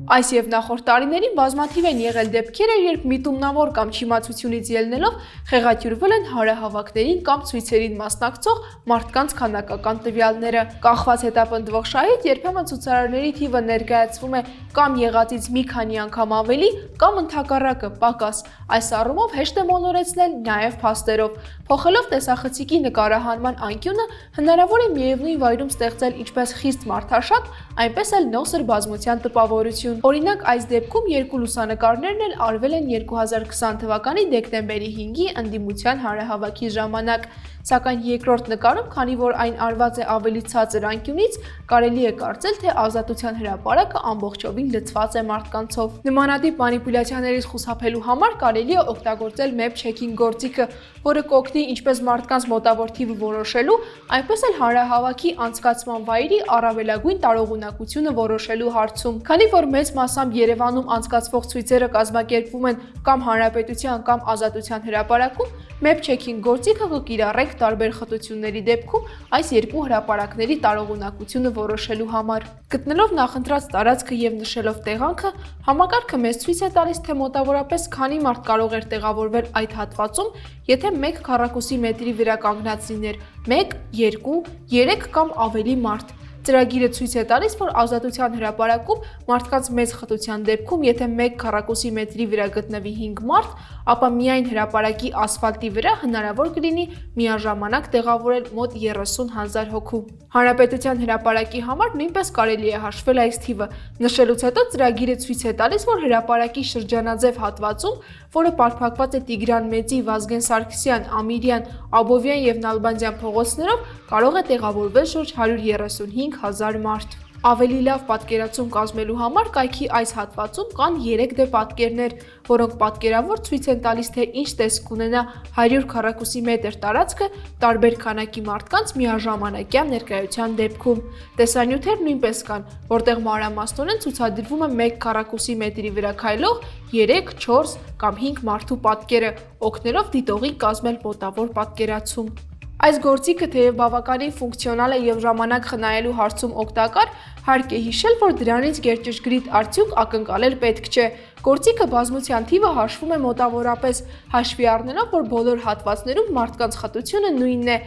Այս եւ նախորդ տարիներին բազմաթիվ են եղել դեպքերը, երբ միտումնավոր կամ չիմացությունից ելնելով խեղաթյուրվել են հարահավաքներին կամ ցույցերին մասնակցող մարդկանց քանակական տվյալները։ Կախված հետապնդվող շահից երբեմն ցուցարարների թիվը ներկայացվում է կամ եղածից մի քանի անգամ ավելի, կամ ընդհակառակը պակաս։ Այս առումով հեշտ է մոլորեցնել նաեւ փաստերով։ Փոխելով տեսախցիկի նկարահանման անկյունը, հնարավոր է միևնույն վայրում ստեղծել ինչպես խիստ մարդաշատ, այնպես էլ նոսր բազմության տպավորություն։ Օրինակ, այս դեպքում երկու լուսանկարներն էլ արվել են 2020 թվականի դեկտեմբերի 5-ի ընդդիմության հարահավաքի ժամանակ, սակայն երկրորդ նկարում, քանի որ այն արված է ավելի ցածր անկյունից, կարելի է կարծել, թե Ազատության հրապարակը ամբողջովին լցված է մարդկանցով։ Նմանատիպ մանիպուլյացիաներից խուսափելու համար կարելի է օգտագործել map checking գործիքը, որը կօգնի ինչպես մարդկանց մոտավոր թիվը որոշելու, այնպես էլ հանրահավաքի անցկացման վայրի առավելագույն տարողունակությունը որոշելու հարցում։ Քանի որ մեծ մասամբ Երևանում անցկացվող ցույցերը կազմակերպվում են կամ Հանրապետության կամ Ազատության հրապարակում, map checking գործիքը կկիրառենք տարբեր խտությունների դեպքում այս երկու հրապարակների տարողունակությունը որոշելու համար։ Գտնելով նախընտրած տարածքը եւ նշելով տեղանքը, համակարգը մեզ ցույց է տալիս, թե մոտավորապես քանի մարդ կարող էր տեղավորվել այդ հատվածում, եթե 1 քառակուսի մետրի վրա կանգնած լիներ 1, 2, 3 կամ ավելի մարդ։ Ծրագիրը ցույց է տալիս, որ Ազատության հրապարակում մարդկանց մեծ խտության դեպքում, եթե 1 քառակուսի մետրի վրա գտնվի 5 մարդ, ապա միայն հրապարակի ասֆալտի վրա հնարավոր կլինի միաժամանակ տեղավորել մոտ 30,000 հոգու։ Հանրապետության հրապարակի համար նույնպես կարելի է հաշվել այս թիվը։ Նշելուց հետո ծրագիրը ցույց է տալիս, որ հրապարակի շրջանաձև հատվածում, որը պարփակված է Տիգրան Մեծի, Վազգեն Սարգսյան, Ամիրյան, Աբովյան եւ Նալբանդյան փողոցներով, կարող է տեղավորվել շուրջ 135,000 մարդ։ Ավելի լավ պատկերացում կազմելու համար կայքի այս հատվածում կան 3D պատկերներ, որոնք պատկերավոր ցույց են տալիս, թե ինչ տեսք կունենա 100 քառակուսի մետր տարածքը տարբեր քանակի մարդկանց միաժամանակյա ներկայության դեպքում։ Տեսանյութեր նույնպես կան, որտեղ մանրամասնորեն ցուցադրվում է 1 քառակուսի մետրի վրա քայլող 3, 4 կամ 5 մարդու պատկերը, օգնելով դիտողի կազմել մոտավոր պատկերացում։ Այս գործիքը թեև բավականին ֆունկցիոնալ է եւ ժամանակ խնայելու հարցում օգտակար, հարկ է հիշել, որ դրանից գերճշգրիտ արդյունք ակնկալել պետք չէ։ Գործիքը բազմության թիվը հաշվում է մոտավորապես, հաշվի առնելով, որ բոլոր հատվածներում մարդկանց խտությունը նույնն է,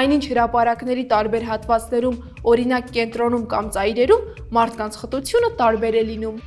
այնինչ հրապարակների տարբեր հատվածներում, օրինակ կենտրոնում կամ ծայրերում, մարդկանց խտությունը տարբեր է լինում։